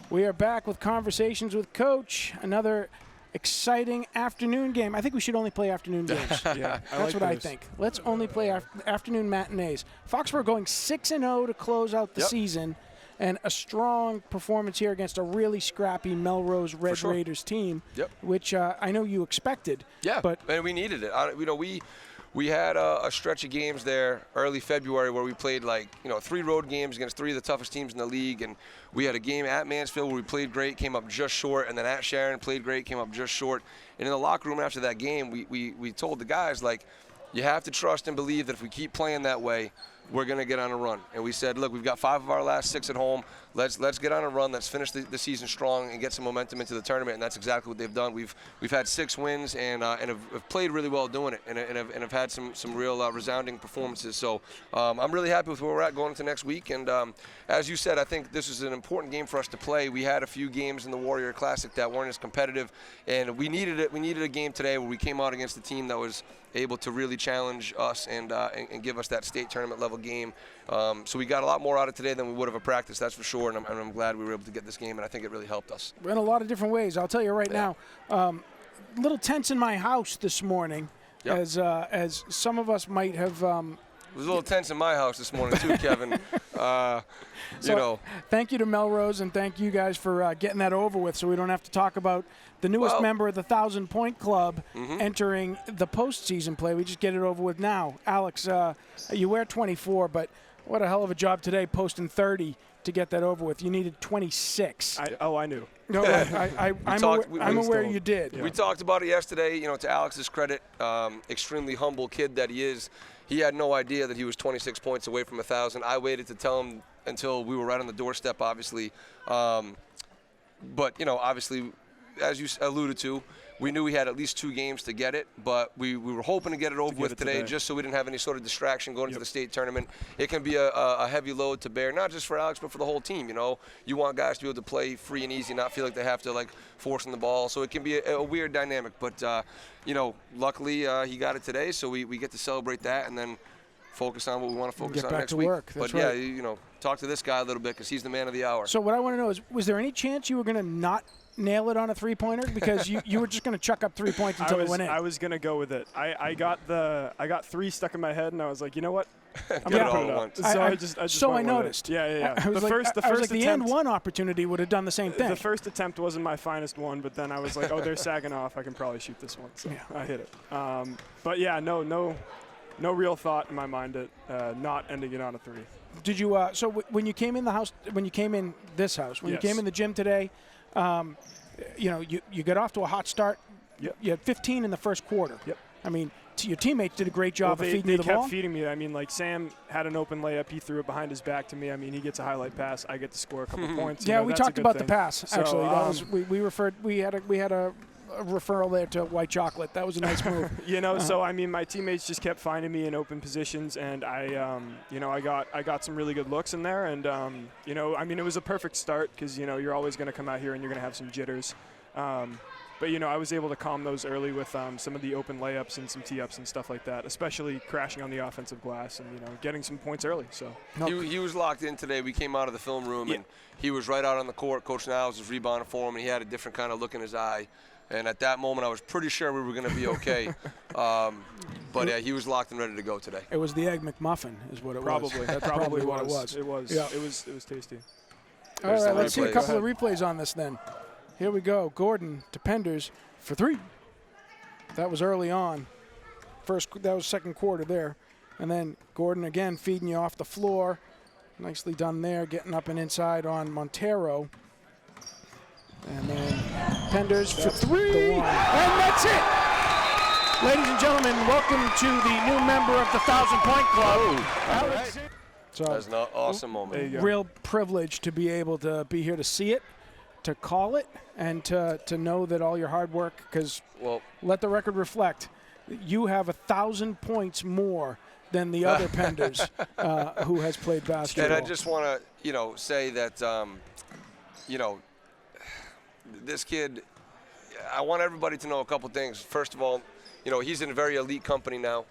We are back with Conversations with Coach. Another exciting afternoon game. I think we should only play afternoon games. Yeah, That's what I think. Let's only play afternoon matinees. Foxboro going 6-0 to close out the season, and a strong performance here against a really scrappy Melrose Red Raiders team, which I know you expected. Yeah, but and we needed it. We had a stretch of games there early February where we played 3 road games against 3 of the toughest teams in the league, and we had a game at Mansfield where we played great, came up just short, and then at Sharon played great, came up just short. And in the locker room after that game, we told the guys, you have to trust and believe that if we keep playing that way, we're going to get on a run. And we said, look, we've got 5 of our last 6 at home. Let's get on a run. Let's finish the season strong and get some momentum into the tournament. And that's exactly what they've done. We've had 6 wins and have played really well doing it, and have had some real resounding performances. So I'm really happy with where we're at going into next week. And as you said, I think this is an important game for us to play. We had a few games in the Warrior Classic that weren't as competitive, and we needed it. We needed a game today where we came out against a team that was able to really challenge us and give us that state tournament level game. So we got a lot more out of today than we would have a practice, that's for sure, and I'm glad we were able to get this game, and I think it really helped us. In a lot of different ways. I'll tell you right now, little tense in my house this morning, as some of us might have. It was a little tense in my house this morning too, Kevin. Thank you to Melrose, and thank you guys for getting that over with, so we don't have to talk about the newest member of the 1,000-point club entering the postseason play. We just get it over with now. Alex, you wear 24, but what a hell of a job today posting 30 to get that over with. You needed 26. I knew. No, I'm aware you did. Yeah. We talked about it yesterday. To Alex's credit, extremely humble kid that he is. He had no idea that he was 26 points away from 1,000. I waited to tell him until we were right on the doorstep, obviously. But obviously, as you alluded to, we knew we had at least 2 games to get it, but we were hoping to get it over with today just so we didn't have any sort of distraction going into the state tournament. It can be a heavy load to bear, not just for Alex, but for the whole team. You want guys to be able to play free and easy, not feel like they have to forcing the ball. So it can be a weird dynamic, but luckily he got it today, so we get to celebrate that and then focus on what we want to focus on next week. Work. But talk to this guy a little bit because he's the man of the hour. So what I want to know is, was there any chance you were going to not nail it on a 3-pointer because you were just going to chuck up 3 points until it went in? I was going to go with it. I got 3 stuck in my head, and I was like, you know what? I'm going to put it up. So I just went noticed. Yeah. I was the and one opportunity would have done the same thing. The first attempt wasn't my finest one, but then I was like, oh, they're sagging off. I can probably shoot this one. So I hit it. But yeah, no real thought in my mind at not ending it on a 3. Did you? So when you came in the house, when you came in this house, when you came in the gym today, you got off to a hot start. Yep. You had 15 in the first quarter. Yep. I mean, your teammates did a great job of feeding you the ball. They kept feeding me. I mean, Sam had an open layup. He threw it behind his back to me. I mean, he gets a highlight pass. I get to score a couple points. Yeah, we talked about the pass. So, actually, that was we had a referral there to white chocolate. That was a nice move. So I mean, my teammates just kept finding me in open positions, and I got some really good looks in there, and I mean, it was a perfect start because you're always going to come out here and you're going to have some jitters. But I was able to calm those early with some of the open layups and some tee-ups and stuff like that, especially crashing on the offensive glass and getting some points early. So he was locked in today. We came out of the film room and he was right out on the court. Coach Niles was rebounding for him, and he had a different kind of look in his eye. And at that moment, I was pretty sure we were going to be okay. But yeah, he was locked and ready to go today. It was the Egg McMuffin, is what it was. That's probably what it was. It was. Yeah. It was tasty. All right, let's see a couple of replays on this then. Here we go. Gordon to Penders for 3. That was early on. That was second quarter there. And then Gordon again feeding you off the floor. Nicely done there, getting up and inside on Montero. And then Penders for 3. And that's it. Ladies and gentlemen, welcome to the new member of the 1,000-point club. Right. So that's an awesome moment. Real privilege to be able to be here to see it, to call it, and to know that all your hard work, because let the record reflect, you have 1,000 points more than the other Penders who has played basketball. And I just want to, say that, this kid, I want everybody to know a couple things. First of all, he's in a very elite company now.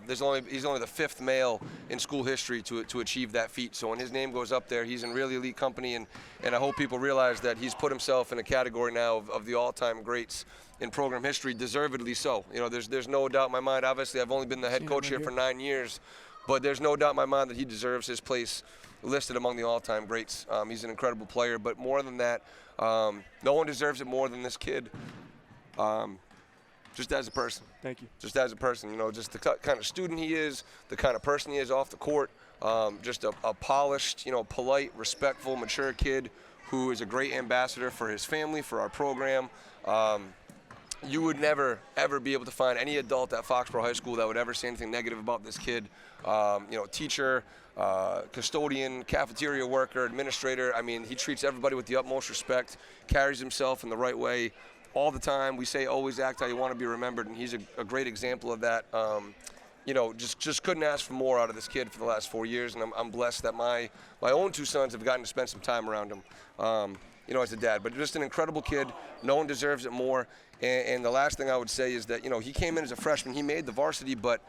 He's only the 5th male in school history to achieve that feat. So when his name goes up there, he's in really elite company, and I hope people realize that he's put himself in a category now of the all-time greats in program history, deservedly so. You know, there's no doubt in my mind. Obviously, I've only been the head coach here for 9 years, but there's no doubt in my mind that he deserves his place listed among the all-time greats. He's an incredible player, but more than that, no one deserves it more than this kid. Just as a person. Thank you. Just as a person, you know, just the kind of student he is, the kind of person he is off the court, just a polished, you know, polite, respectful, mature kid who is a great ambassador for his family, for our program. You would never, ever be able to find any adult at Foxboro High School that would ever say anything negative about this kid. You know, teacher, custodian, cafeteria worker, administrator. I mean, he treats everybody with the utmost respect, carries himself in the right way all the time. We say always act how you want to be remembered, and he's a great example of that. You know, just couldn't ask for more out of this kid for the last 4 years, and I'm blessed that my own 2 sons have gotten to spend some time around him, you know, as a dad. But just an incredible kid. No one deserves it more. And the last thing I would say is that, you know, he came in as a freshman. He made the varsity, but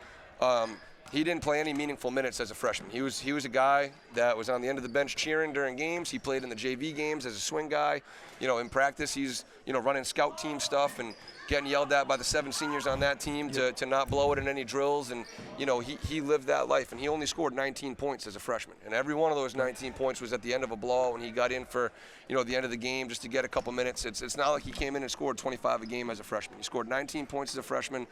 he didn't play any meaningful minutes as a freshman. He was a guy that was on the end of the bench cheering during games. He played in the JV games as a swing guy. You know, in practice, he's, you know, running scout team stuff and getting yelled at by the 7 seniors on that team to not blow it in any drills. And, you know, he lived that life, and he only scored 19 points as a freshman. And every one of those 19 points was at the end of a blowout when he got in for, you know, the end of the game just to get a couple minutes. It's not like he came in and scored 25 a game as a freshman. He scored 19 points as a freshman,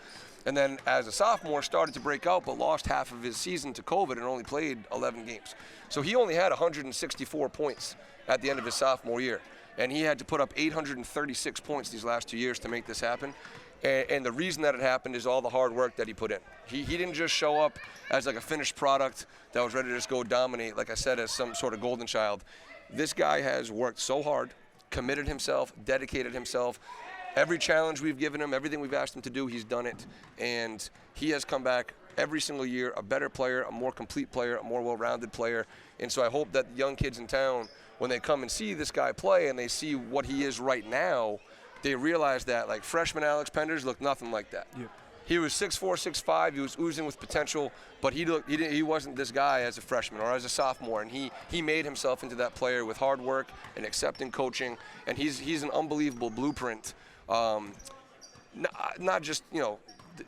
and then as a sophomore started to break out, but lost half of his season to COVID and only played 11 games. So he only had 164 points at the end of his sophomore year. And he had to put up 836 points these last 2 years to make this happen. And the reason that it happened is all the hard work that he put in. He didn't just show up as like a finished product that was ready to just go dominate, like I said, as some sort of golden child. This guy has worked so hard, committed himself, dedicated himself. Every challenge we've given him, everything we've asked him to do, he's done it. And he has come back every single year a better player, a more complete player, a more well-rounded player. And so I hope that young kids in town, when they come and see this guy play and they see what he is right now, they realize that, like, freshman Alex Penders looked nothing like that. Yep. He was 6'4", 6'5", he was oozing with potential, but he wasn't this guy as a freshman or as a sophomore, and he made himself into that player with hard work and accepting coaching, and he's an unbelievable blueprint. Not just, you know,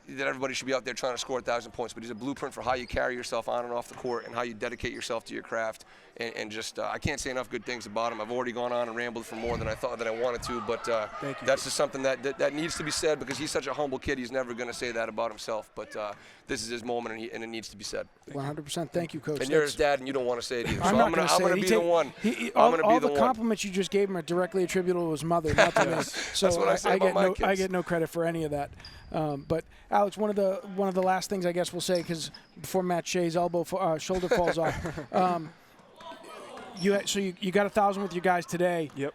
that everybody should be out there trying to score 1,000 points, but he's a blueprint for how you carry yourself on and off the court and how you dedicate yourself to your craft. And just I can't say enough good things about him. I've already gone on and rambled for more than I thought that I wanted to, but that's just something that needs to be said because he's such a humble kid. He's never going to say that about himself, but this is his moment, and it needs to be said. 100%. Thank you, Coach. And you're his dad, and you don't want to say it either. I'm going to be the one. All the compliments you just gave him are directly attributable to his mother, not to me. So that's what I say about my kids. I get no credit for any of that. But Alex, one of the last things I guess we'll say, because before Matt Shea's shoulder falls off, you got 1,000 with your guys today. Yep.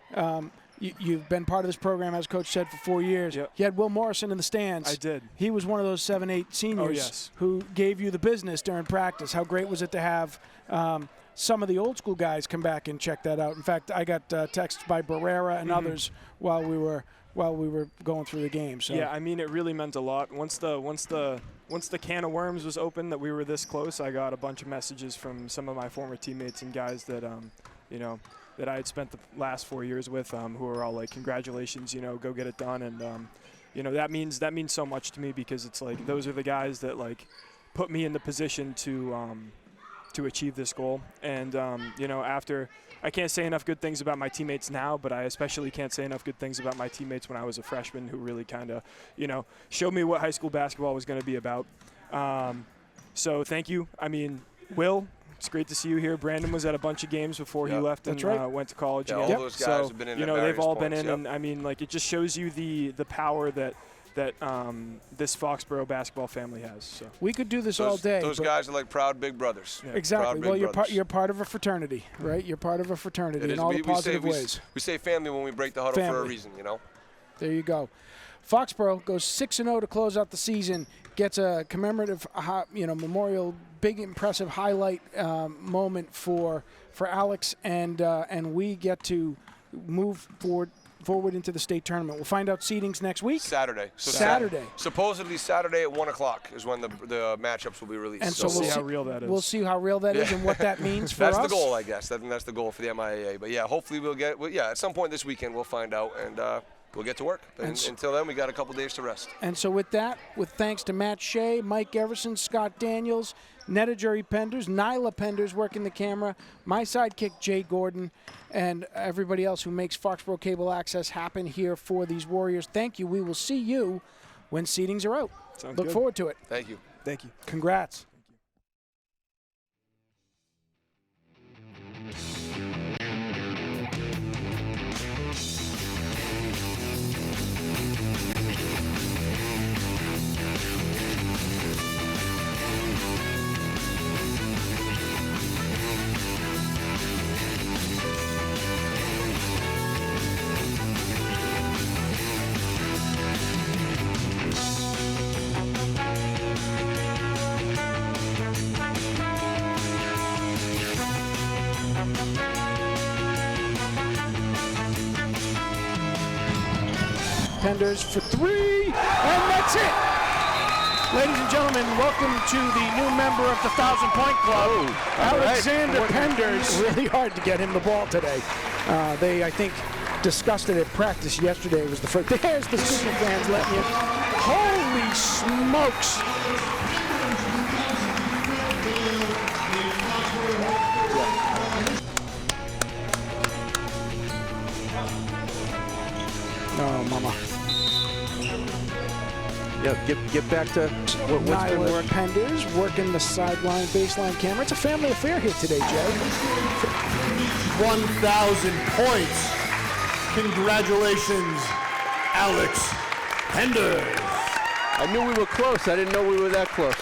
You've been part of this program, as Coach said, for 4 years. Yep. You had Will Morrison in the stands. I did. He was one of those 7-8 seniors who gave you the business during practice. How great was it to have some of the old school guys come back and check that out? In fact, I got texts by Barrera and others while we were going through the game. So. Yeah, I mean, it really meant a lot. Once the can of worms was open that we were this close, I got a bunch of messages from some of my former teammates and guys that, you know, that I had spent the last 4 years with, who were all like, congratulations, you know, go get it done. And, you know, that means so much to me because it's like those are the guys that, like, put me in the position to achieve this goal. And, you know, I can't say enough good things about my teammates now, but I especially can't say enough good things about my teammates when I was a freshman who really kind of, you know, showed me what high school basketball was going to be about. So thank you. I mean, Will, it's great to see you here. Brandon was at a bunch of games before he left and went to college. Yeah, all those guys have been in. You know, they've all been in, and I mean, like, it just shows you the power that this Foxboro basketball family has. So we could do this all day. Those guys are like proud big brothers. Yeah. Exactly. Well, you're part of a fraternity, right? You're part of a fraternity in all the positive ways. We say family when we break the huddle for a reason, you know. There you go. Foxboro goes 6-0 to close out the season. Gets a commemorative, memorial, big impressive highlight moment for Alex, and we get to move forward forward into the state tournament. We'll find out seedings next week. Saturday. So Saturday. Supposedly Saturday at 1 o'clock is when the matchups will be released. And so we'll see how real that is. We'll see how real that is and what that means for that's us. That's the goal, I guess. That's the goal for the MIAA. But yeah, hopefully we'll get. Well, yeah, at some point this weekend we'll find out and we'll get to work. And until then, we got a couple days to rest. And so with that, with thanks to Matt Shea, Mike Everson, Scott Daniels, Nedajuri Penders, Nyla Penders working the camera, my sidekick Jay Gordon, and everybody else who makes Foxboro Cable Access happen here for these Warriors. Thank you. We will see you when seedings are out. Look forward to it. Thank you. Thank you. Congrats. Penders for three, and that's it. Ladies and gentlemen, welcome to the new member of the 1,000-Point Club, Alexander Penders. Really hard to get him the ball today. They, I think, discussed it at practice yesterday. It was the first. There's the super fans letting you. Holy smokes. Oh, mama. Yeah, get back to what's been Nyla working. Penders working the sideline baseline camera. It's a family affair here today, Jay. 1,000 points. Congratulations, Alex Penders. I knew we were close. I didn't know we were that close.